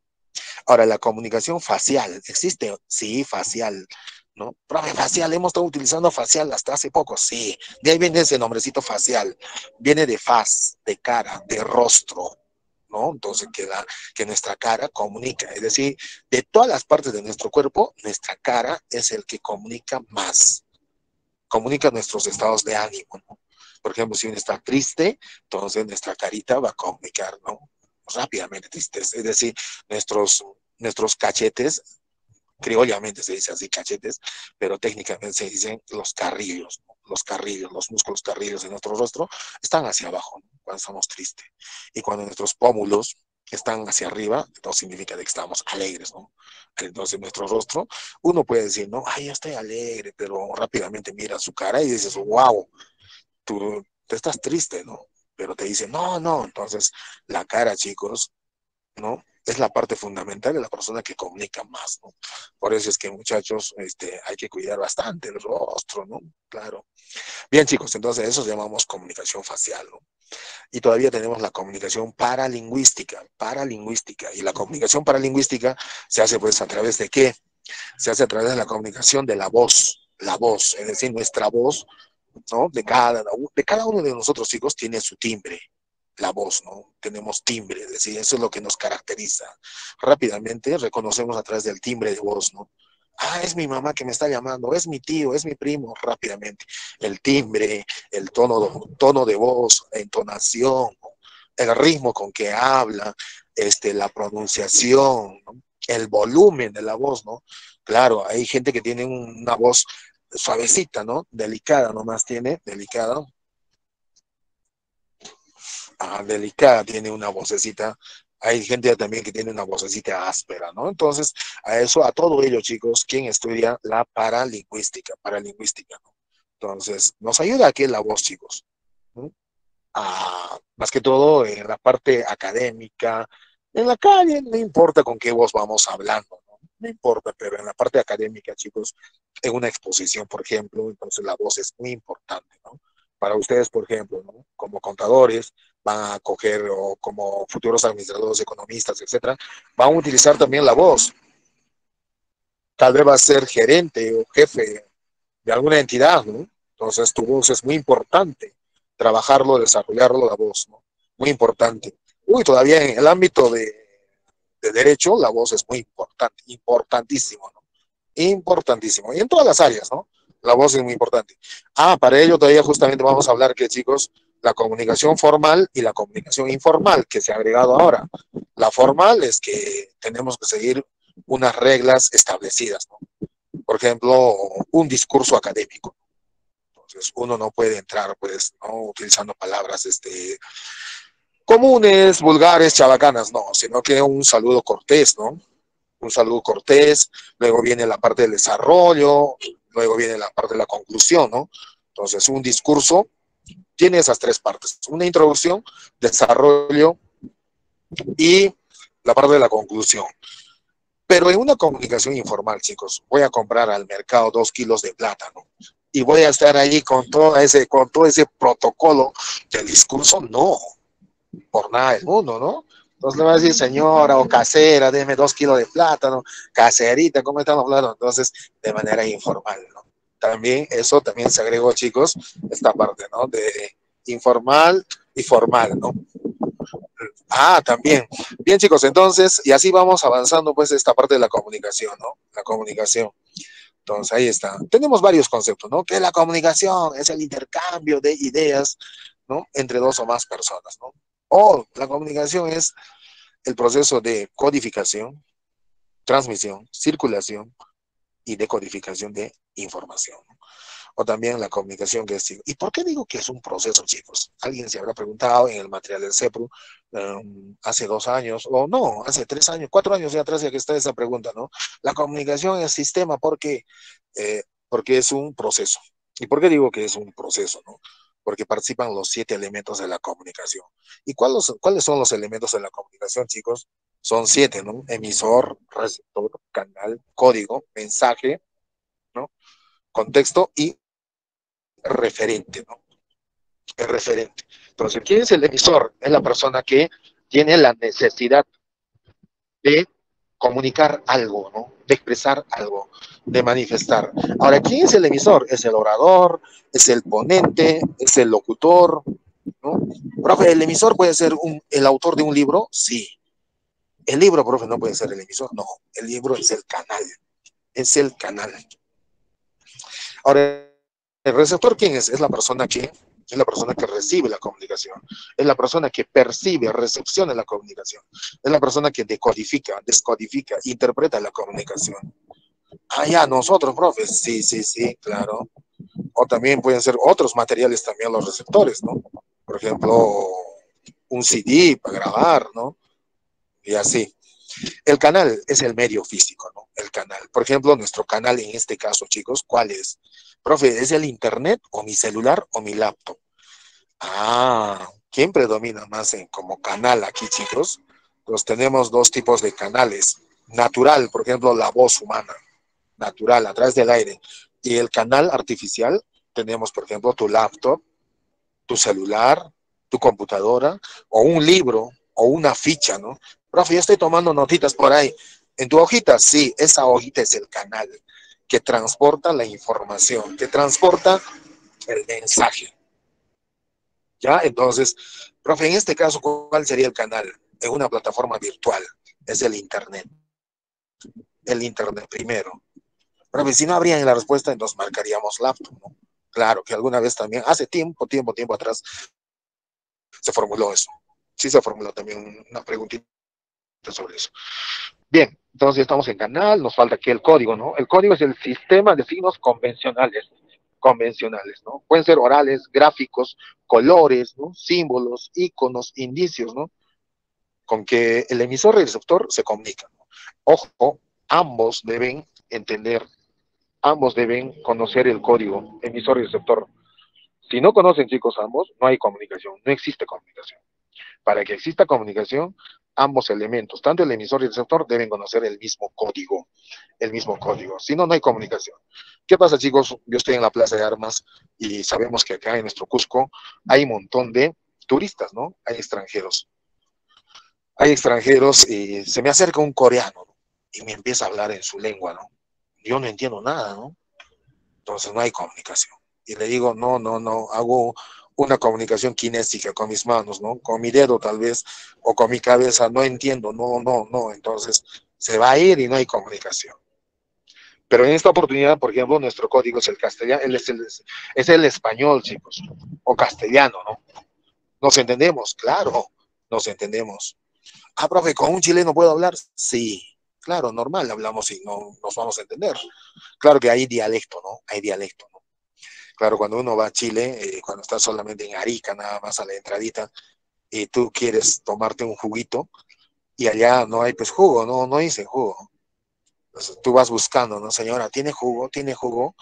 Ahora, la comunicación facial, ¿existe? Sí, facial, ¿no? Profe, facial, hemos estado utilizando facial hasta hace poco, sí. De ahí viene ese nombrecito facial. Viene de faz, de cara, de rostro, ¿no? Entonces que nuestra cara comunica. Es decir, de todas las partes de nuestro cuerpo, nuestra cara es el que comunica más. Comunica nuestros estados de ánimo, ¿no? Por ejemplo, si uno está triste, entonces nuestra carita va a comunicar, ¿no? Rápidamente tristes. Es decir, nuestros cachetes, criollamente se dice así cachetes, pero técnicamente se dicen los carrillos, ¿no? Los músculos carrillos de nuestro rostro están hacia abajo, ¿no? Cuando estamos tristes. Y cuando nuestros pómulos están hacia arriba, entonces significa que estamos alegres, ¿no? Entonces nuestro rostro, uno puede decir, no, ay, yo estoy alegre, pero rápidamente mira su cara y dices, wow, tú te estás triste, ¿no? Pero te dice, no, no, entonces la cara, chicos, ¿no? Es la parte fundamental de la persona que comunica más, ¿no? Por eso es que, muchachos, hay que cuidar bastante el rostro, ¿no? Claro. Bien, chicos, entonces eso llamamos comunicación facial, ¿no? Y todavía tenemos la comunicación paralingüística. Y la comunicación paralingüística se hace pues a través de ¿qué? Se hace a través de la comunicación de la voz, es decir, nuestra voz, ¿no? De cada uno de nosotros, chicos, tiene su timbre, la voz, ¿no? Tenemos timbre, es decir, eso es lo que nos caracteriza. Rápidamente reconocemos a través del timbre de voz, ¿no? Ah, es mi mamá que me está llamando, es mi tío, es mi primo, rápidamente. El timbre, el tono de voz, la entonación, ¿no? El ritmo con que habla, la pronunciación, ¿no? El volumen de la voz, ¿no? Claro, hay gente que tiene una voz suavecita, ¿no? Delicada nomás tiene, delicada. Delicada tiene una vocecita. Hay gente también que tiene una vocecita áspera, ¿no? Entonces, a todo ello, chicos, ¿quién estudia la paralingüística, ¿no? Entonces, nos ayuda aquí la voz, chicos, ¿no? Más que todo en la parte académica, en la calle, no importa con qué voz vamos hablando, ¿no? No importa, pero en la parte académica, chicos, en una exposición, por ejemplo, entonces la voz es muy importante, ¿no? Para ustedes, por ejemplo, ¿no? Como contadores, van a coger, o como futuros administradores, economistas, etcétera, van a utilizar también la voz. Tal vez va a ser gerente o jefe de alguna entidad, ¿no? Entonces tu voz es muy importante, trabajarlo, desarrollarlo, la voz, ¿no? Muy importante. Uy, todavía en el ámbito de derecho, la voz es muy importante, importantísimo, ¿no? Importantísimo. Y en todas las áreas, ¿no? La voz es muy importante. Para ello todavía justamente vamos a hablar que, chicos, la comunicación formal y la comunicación informal que se ha agregado ahora. La formal es que tenemos que seguir unas reglas establecidas, ¿no? Por ejemplo, un discurso académico. Entonces, uno no puede entrar, pues, ¿no? Utilizando palabras comunes, vulgares, chabacanas, no, sino que un saludo cortés, ¿no? Un saludo cortés, luego viene la parte del desarrollo, luego viene la parte de la conclusión, ¿no? Entonces, un discurso tiene esas tres partes, una introducción, desarrollo y la parte de la conclusión. Pero en una comunicación informal, chicos, voy a comprar al mercado 2 kilos de plátano y voy a estar ahí con todo ese protocolo del discurso, no, por nada del mundo, ¿no? Entonces le va a decir, señora o casera, deme 2 kilos de plátano, caserita, ¿cómo estamos hablando? Entonces, de manera informal, ¿no? También, eso también se agregó, chicos, esta parte, ¿no? De informal y formal, ¿no? Ah, también. Bien, chicos, entonces, y así vamos avanzando, pues, esta parte de la comunicación, ¿no? La comunicación. Entonces, ahí está. Tenemos varios conceptos, ¿no? Que la comunicación es el intercambio de ideas, ¿no? Entre dos o más personas, ¿no? O la comunicación es el proceso de codificación, transmisión, circulación y decodificación de información, ¿no? O también la comunicación que es... ¿Y por qué digo que es un proceso, chicos? Alguien se habrá preguntado en el material del CEPRU hace 2 años, o no, hace 3 años, 4 años ya atrás ya que está esa pregunta, ¿no? La comunicación es sistema porque es un proceso. ¿Y por qué digo que es un proceso, no? Porque participan los 7 elementos de la comunicación. ¿Y cuáles son los elementos de la comunicación, chicos? Son 7, ¿no? Emisor, receptor, canal, código, mensaje, ¿no? Contexto y referente, ¿no? El referente. Entonces, ¿quién es el emisor? Es la persona que tiene la necesidad de comunicar algo, ¿no? De expresar algo, de manifestar. Ahora, ¿quién es el emisor? Es el orador, es el ponente, es el locutor, ¿no? Profe, ¿el emisor puede ser el autor de un libro? Sí. El libro, profe, no puede ser el emisor, no. El libro es el canal, es el canal. Ahora, el receptor, ¿quién es? Es la persona que recibe la comunicación, es la persona que percibe, recepciona la comunicación, es la persona que decodifica, descodifica, interpreta la comunicación. Ah, ya, nosotros, profes, sí, sí, sí, claro. O también pueden ser otros materiales también los receptores, ¿no? Por ejemplo, un CD para grabar, ¿no? Y así. El canal es el medio físico, ¿no? El canal. Por ejemplo, nuestro canal en este caso, chicos, ¿cuál es? Profe, ¿es el internet o mi celular o mi laptop? Ah, ¿quién predomina más como canal aquí, chicos? Pues tenemos dos tipos de canales. Natural, por ejemplo, la voz humana, natural, a través del aire. Y el canal artificial, tenemos, por ejemplo, tu laptop, tu celular, tu computadora, o un libro, o una ficha, ¿no? Profe, yo estoy tomando notitas por ahí. En tu hojita, sí, esa hojita es el canal que transporta la información, que transporta el mensaje. ¿Ya? Entonces, profe, en este caso, ¿cuál sería el canal? En una plataforma virtual. Es el Internet. El Internet primero. Profe, si no habría la respuesta, entonces marcaríamos laptop, ¿no? Claro que alguna vez también, hace tiempo atrás, se formuló eso. Sí se formuló también una preguntita sobre eso. Bien, entonces estamos en canal, nos falta aquí el código, ¿no? El código es el sistema de signos convencionales, ¿no? Pueden ser orales, gráficos, colores, ¿no? Símbolos, iconos, indicios, ¿no? Con que el emisor y el receptor se comunican, ¿no? Ojo, ambos deben entender, ambos deben conocer el código, emisor y receptor. Si no conocen, chicos, ambos, no hay comunicación, no existe comunicación. Para que exista comunicación, ambos elementos, tanto el emisor y el receptor, deben conocer el mismo código, el mismo código. Si no, no hay comunicación. ¿Qué pasa, chicos? Yo estoy en la Plaza de Armas y sabemos que acá en nuestro Cusco hay un montón de turistas, ¿no? Hay extranjeros. Hay extranjeros y se me acerca un coreano, ¿no? Y me empieza a hablar en su lengua, ¿no? Yo no entiendo nada, ¿no? Entonces no hay comunicación. Y le digo, no, no, no, hago una comunicación kinésica con mis manos, ¿no? Con mi dedo tal vez, o con mi cabeza, no entiendo, no, no, no. Entonces se va a ir y no hay comunicación. Pero en esta oportunidad, por ejemplo, nuestro código es el castellano, es el español, chicos, o castellano, ¿no? Nos entendemos, claro, nos entendemos. Ah, profe, ¿con un chileno puedo hablar? Sí, claro, normal, hablamos y no nos vamos a entender. Claro que hay dialecto, ¿no? Hay dialecto, ¿no? Claro, cuando uno va a Chile, cuando está solamente en Arica, nada más a la entradita, y tú quieres tomarte un juguito, y allá no hay pues jugo, no, no dicen jugo. Entonces, tú vas buscando, ¿no? Señora, ¿tiene jugo? ¿Tiene jugo?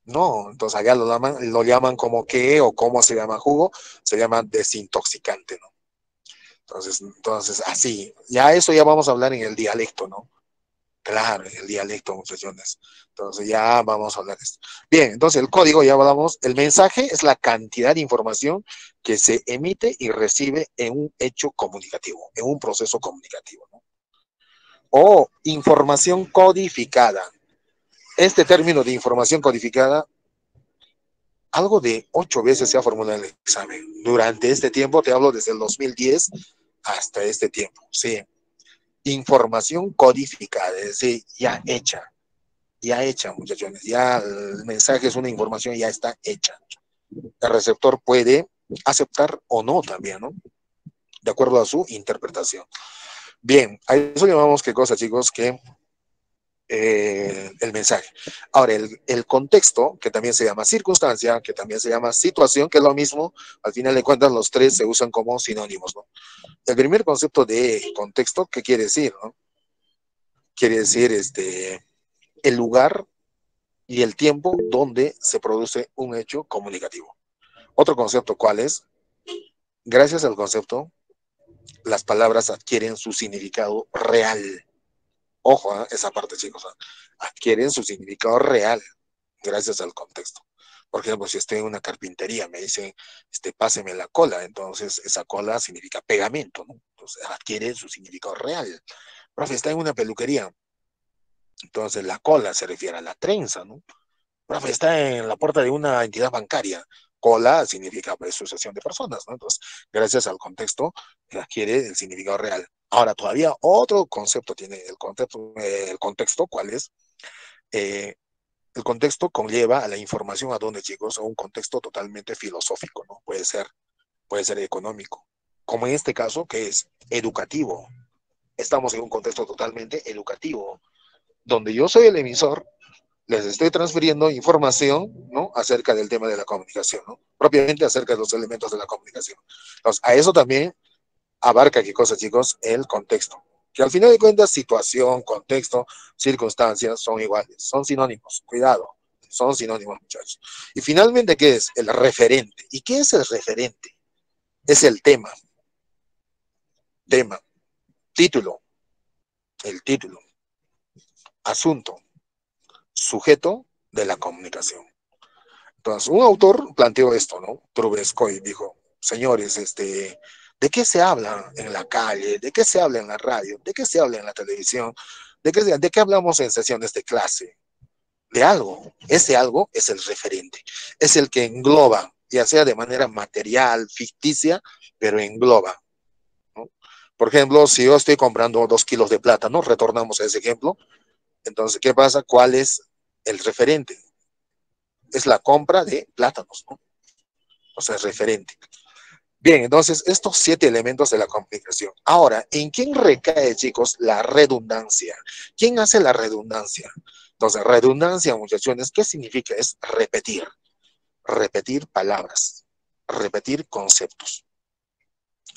No, entonces allá lo llaman como qué o cómo se llama jugo, se llama desintoxicante, ¿no? Entonces así, ya eso ya vamos a hablar en el dialecto, ¿no? Claro, el dialecto, muchachones. Entonces ya vamos a hablar de esto. Bien, entonces el código, ya hablamos, el mensaje es la cantidad de información que se emite y recibe en un hecho comunicativo, en un proceso comunicativo, ¿no? O información codificada. Este término de información codificada, algo de 8 veces se ha formulado en el examen. Durante este tiempo, te hablo desde el 2010 hasta este tiempo, sí. Información codificada, es decir, ya hecha, muchachones. Ya el mensaje es una información, ya está hecha. El receptor puede aceptar o no también, ¿no? De acuerdo a su interpretación. Bien, a eso llamamos, ¿qué cosa, chicos? Que el mensaje. Ahora, el contexto, que también se llama circunstancia, que también se llama situación, que es lo mismo, al final de cuentas los tres se usan como sinónimos, ¿no? El primer concepto de contexto, ¿qué quiere decir, no? Quiere decir el lugar y el tiempo donde se produce un hecho comunicativo. Otro concepto, ¿cuál es? Gracias al concepto, las palabras adquieren su significado real. Ojo, esa parte, chicos, adquieren su significado real gracias al contexto. Por ejemplo, si estoy en una carpintería, me dicen, páseme la cola, entonces esa cola significa pegamento, ¿no? Entonces adquiere su significado real. Profe, está en una peluquería, entonces la cola se refiere a la trenza, ¿no? Profe, está en la puerta de una entidad bancaria. Cola significa pues, sucesión de personas, ¿no? Entonces, gracias al contexto, adquiere el significado real. Ahora, todavía otro concepto tiene el contexto, ¿cuál es? Eh, el contexto conlleva a la información a dónde, chicos, a un contexto totalmente filosófico, ¿no? Puede ser económico, como en este caso, que es educativo. Estamos en un contexto totalmente educativo, donde yo soy el emisor, les estoy transfiriendo información, ¿no? Acerca del tema de la comunicación, ¿no? Propiamente acerca de los elementos de la comunicación. Entonces, a eso también abarca, ¿qué cosa, chicos? El contexto. Que al final de cuentas, situación, contexto, circunstancias son iguales, son sinónimos. Cuidado, son sinónimos, muchachos. Y finalmente, ¿qué es? El referente. ¿Y qué es el referente? Es el tema, título, el título, asunto, sujeto de la comunicación. Entonces, un autor planteó esto, ¿no? Trubetskoy dijo, señores, ¿de qué se habla en la calle? ¿De qué se habla en la radio? ¿De qué se habla en la televisión? ¿De qué hablamos en sesiones de clase? De algo. Ese algo es el referente. Es el que engloba, ya sea de manera material, ficticia, pero engloba, ¿no? Por ejemplo, si yo estoy comprando 2 kilos de plátano, retornamos a ese ejemplo, entonces, ¿qué pasa? ¿Cuál es el referente? Es la compra de plátanos, ¿no? O sea, es referente. Bien, entonces, estos 7 elementos de la comunicación. Ahora, ¿en quién recae, chicos, la redundancia? ¿Quién hace la redundancia? Entonces, redundancia, muchachones, ¿qué significa? Es repetir palabras, repetir conceptos.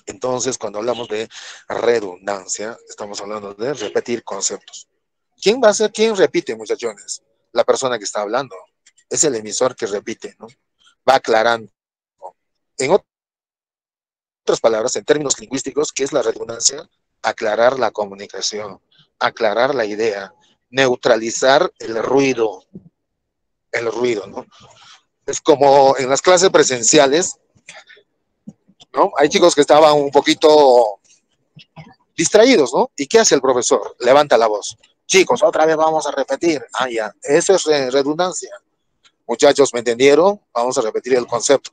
Entonces, cuando hablamos de redundancia, estamos hablando de repetir conceptos. ¿Quién va a ser? ¿Quién repite, muchachones? La persona que está hablando. Es el emisor que repite, ¿no? Va aclarando. En otras palabras, en términos lingüísticos, ¿qué es la redundancia? Aclarar la comunicación, aclarar la idea, neutralizar el ruido, ¿no? Es como en las clases presenciales, ¿no? Hay chicos que estaban un poquito distraídos, ¿no? ¿Y qué hace el profesor? Levanta la voz. Chicos, otra vez vamos a repetir. Ah, ya, eso es redundancia. Muchachos, ¿me entendieron? Vamos a repetir el concepto.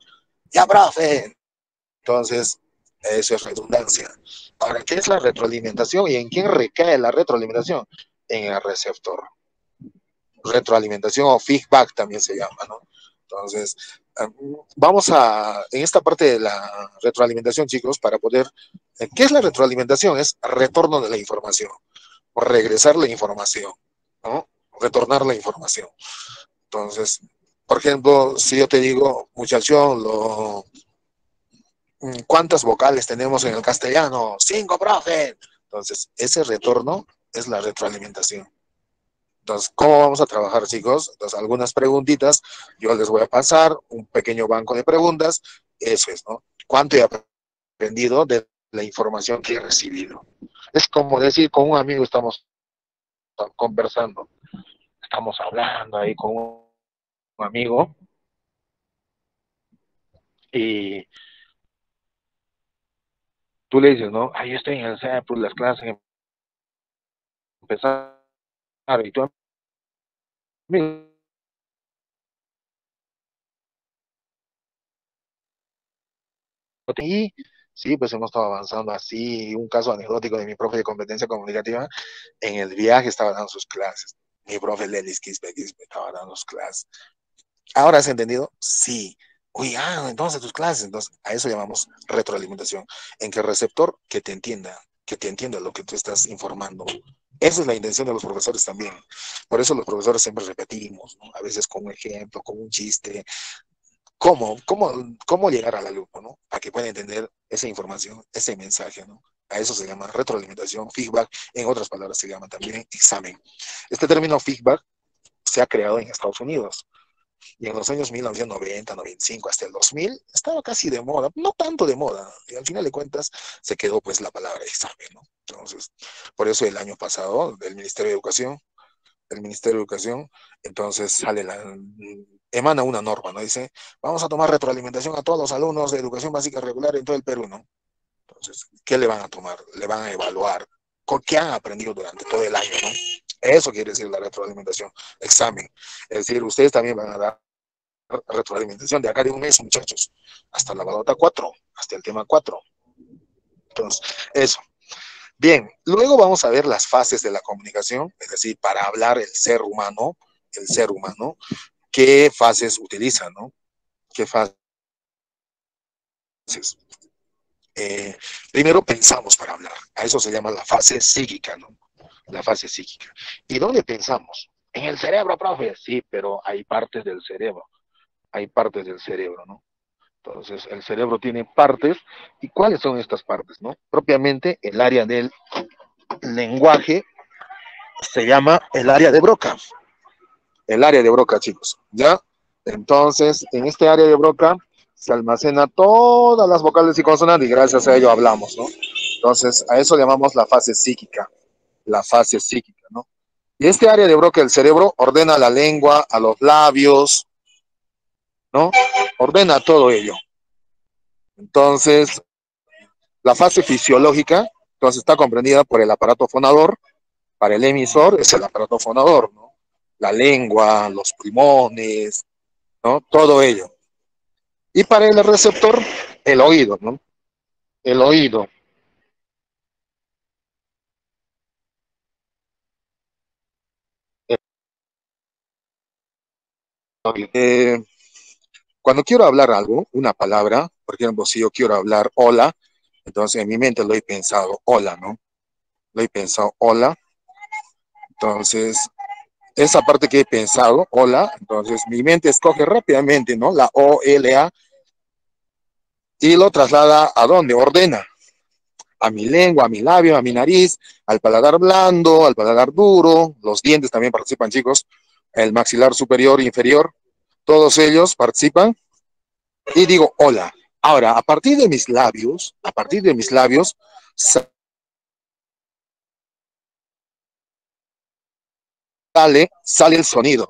Ya, profe. Entonces, eso es redundancia. Ahora, ¿qué es la retroalimentación y en quién recae la retroalimentación? En el receptor. Retroalimentación o feedback también se llama, ¿no? Entonces, vamos en esta parte de la retroalimentación, chicos, para poder, ¿qué es la retroalimentación? Es retorno de la información, o regresar la información, ¿no? Retornar la información. Entonces, por ejemplo, si yo te digo, muchacho, ¿cuántas vocales tenemos en el castellano? 5, profe. Entonces, ese retorno es la retroalimentación. Entonces, ¿cómo vamos a trabajar, chicos? Entonces, algunas preguntitas, yo les voy a pasar un pequeño banco de preguntas. Eso es, ¿no? ¿Cuánto he aprendido de la información que he recibido? Es como decir, con un amigo estamos conversando, estamos hablando ahí con un amigo y tú le dices, ¿no? Yo estoy en el CEPRU, las clases empezaron y tú, amigo, y sí, pues hemos estado avanzando así. Un caso anecdótico de mi profe de competencia comunicativa, en el viaje estaba dando sus clases. Mi profe Lelis Quispe estaba dando sus clases. ¿Ahora has entendido? Sí. Uy, entonces tus clases, entonces a eso llamamos retroalimentación, en que el receptor que te entienda lo que tú estás informando. Esa es la intención de los profesores también. Por eso los profesores siempre repetimos, ¿no? A veces con un ejemplo, con un chiste, cómo llegar al alumno, ¿no? A que pueda entender esa información, ese mensaje, ¿no? A eso se llama retroalimentación, feedback, en otras palabras se llama también examen. Este término feedback se ha creado en Estados Unidos y en los años 1990, 95 hasta el 2000 estaba casi de moda, no tanto de moda, y al final de cuentas se quedó pues la palabra examen, ¿no? Entonces, por eso el año pasado del Ministerio de Educación, entonces emana una norma, ¿no? Dice, vamos a tomar retroalimentación a todos los alumnos de educación básica regular en todo el Perú, ¿no? Entonces, ¿qué le van a tomar? Le van a evaluar con qué han aprendido durante todo el año, ¿no? Eso quiere decir la retroalimentación, examen. Es decir, ustedes también van a dar retroalimentación de acá de un mes, muchachos, hasta la balota 4, hasta el tema 4. Entonces, eso. Bien, luego vamos a ver las fases de la comunicación, es decir, para hablar el ser humano, qué fases utiliza, ¿no? ¿Qué fases? Eh, Primero pensamos para hablar, a eso se llama la fase psíquica, ¿no? La fase psíquica. ¿Y dónde pensamos? En el cerebro, profe. Sí, pero hay partes del cerebro, ¿no? Entonces, el cerebro tiene partes. ¿Y cuáles son estas partes, no? Propiamente, el área del lenguaje se llama el área de Broca. El área de Broca, chicos, ¿ya? Entonces, en este área de Broca se almacena todas las vocales y consonantes y gracias a ello hablamos, ¿no? Entonces, a eso llamamos la fase psíquica, ¿no? Y este área de Broca del cerebro ordena la lengua, a los labios, ¿no? Ordena todo ello. Entonces, la fase fisiológica, entonces está comprendida por el aparato fonador. Para el emisor es el aparato fonador, ¿no? La lengua, los pulmones, ¿no? Todo ello. Y para el receptor, el oído, ¿no? El oído. Eh, Cuando quiero hablar algo, una palabra, por ejemplo, si yo quiero hablar hola, entonces en mi mente lo he pensado hola, ¿no? Lo he pensado hola. Entonces, esa parte que he pensado, hola, entonces mi mente escoge rápidamente, ¿no? La O-L-A y lo traslada a dónde, ordena a mi lengua, a mi labio, a mi nariz, al paladar blando, al paladar duro, los dientes también participan, chicos, el maxilar superior e inferior, todos ellos participan y digo hola. Ahora, a partir de mis labios, sale el sonido.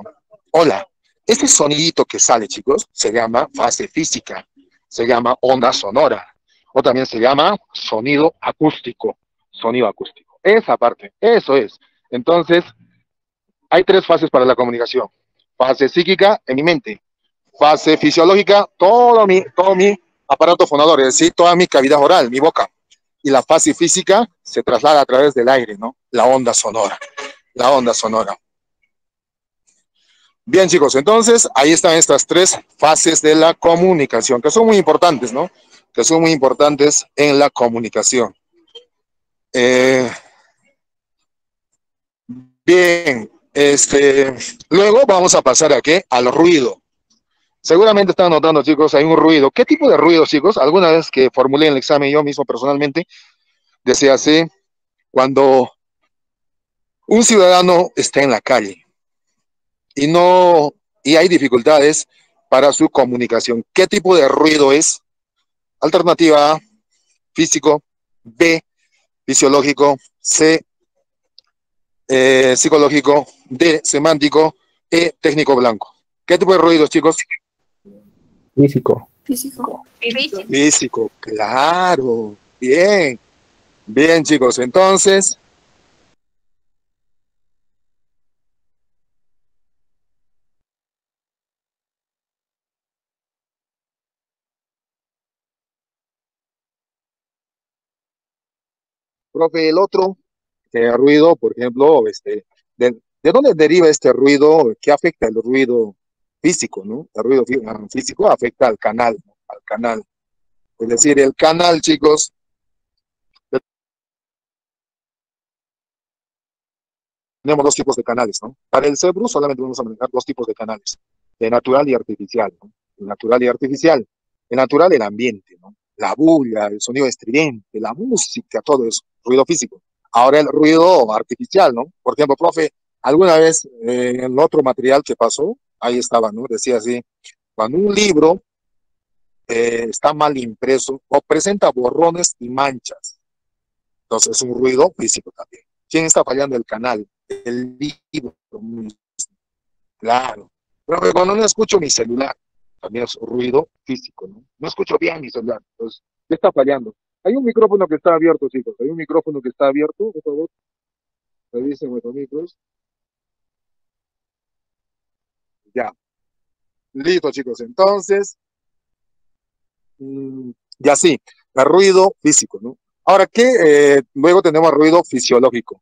Hola. Este sonidito que sale, chicos, se llama fase física, se llama onda sonora, o también se llama sonido acústico, sonido acústico. Esa parte, eso es. Entonces, hay tres fases para la comunicación. Fase psíquica en mi mente, fase fisiológica, todo mi aparato fonador, es decir, toda mi cavidad oral, mi boca. Y la fase física se traslada a través del aire, ¿no? La onda sonora, la onda sonora. Bien, chicos, entonces ahí están estas tres fases de la comunicación, que son muy importantes, ¿no? Que son muy importantes en la comunicación. Eh, Bien, luego vamos a pasar aquí al ruido. Seguramente están notando, chicos, hay un ruido. ¿Qué tipo de ruido, chicos? Alguna vez que formulé en el examen yo mismo personalmente, decía así, cuando un ciudadano está en la calle y no, y hay dificultades para su comunicación, ¿qué tipo de ruido es? Alternativa A, físico, B, fisiológico, C, psicológico, D, semántico, E, técnico blanco. ¿Qué tipo de ruidos, chicos? Físico. Físico. Físico, claro. Bien. Bien, chicos. Entonces, profe, el otro ruido, por ejemplo, ¿de dónde deriva este ruido? ¿Qué afecta el ruido físico, no? El ruido físico afecta al canal, ¿no? Al canal. Es decir, el canal, chicos, tenemos dos tipos de canales, ¿no? Para el cerebro solamente vamos a manejar dos tipos de canales, de natural y artificial, ¿no? El natural y artificial. El natural, el ambiente, ¿no? La bulla, el sonido estridente, la música, todo eso, ruido físico. Ahora el ruido artificial, ¿no? Por ejemplo, profe, alguna vez en el otro material que pasó, ahí estaba, ¿no? Decía así, cuando un libro está mal impreso o presenta borrones y manchas, entonces es un ruido físico también. ¿Quién está fallando el canal? El libro. Claro. Pero cuando no escucho mi celular, también es ruido físico, ¿no? No escucho bien mi celular. Entonces, ¿qué está fallando? Hay un micrófono que está abierto, chicos. Hay un micrófono que está abierto, por favor. Revisen vuestros micros. Ya. Listo, chicos. Entonces, ya sí, el ruido físico, ¿no? Ahora, ¿qué? Luego tenemos ruido fisiológico.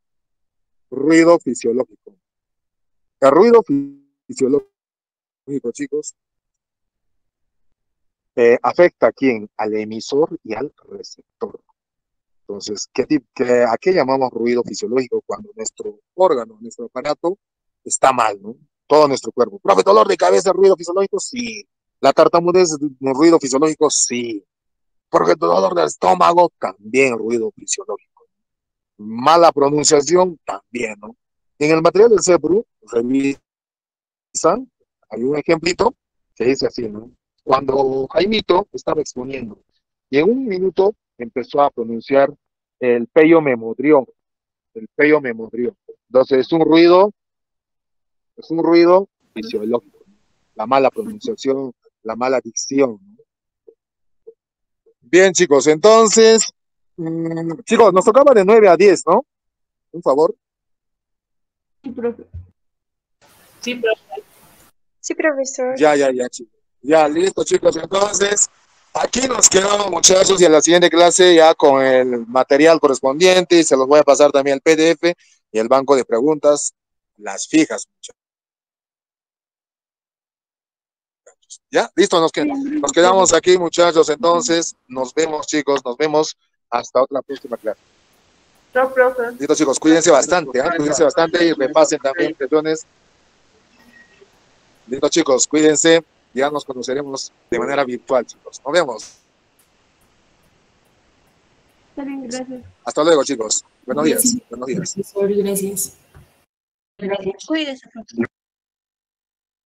Ruido fisiológico. El ruido fisiológico, chicos, afecta a quién? Al emisor y al receptor. Entonces, ¿a qué llamamos ruido fisiológico? Cuando nuestro órgano, nuestro aparato está mal, ¿no? Todo nuestro cuerpo. ¿Profe, dolor de cabeza, ruido fisiológico? Sí. ¿La tartamudez, ruido fisiológico? Sí. ¿Porque dolor del estómago? También ruido fisiológico. Mala pronunciación, también, ¿no? En el material del CEPRU, revisan, hay un ejemplito que dice así, ¿no? Cuando Jaimito estaba exponiendo y en un minuto empezó a pronunciar el pello me modrió, el pello me modrió. Entonces es un ruido fisiológico, ¿no? La mala pronunciación, la mala dicción, ¿no? Bien, chicos, entonces, chicos, nos tocaba de 9 a 10, ¿no? Un favor. Sí, profe. Sí, profesor. Ya, chicos. Ya, listo, chicos. Entonces, aquí nos quedamos, muchachos, y en la siguiente clase ya con el material correspondiente, y se los voy a pasar también el PDF y el banco de preguntas, las fijas, muchachos. Ya, listo, nos quedamos aquí, muchachos. Entonces, nos vemos, chicos, nos vemos hasta otra próxima clase. No, profe. Listo, chicos, cuídense bastante, cuídense bastante y repasen también cuestiones. Listo, chicos, cuídense. Ya nos conoceremos de manera virtual, chicos. Nos vemos. Está bien, gracias. Hasta luego, chicos. Buenos días. Gracias, profesor, gracias. Cuídese, profesor.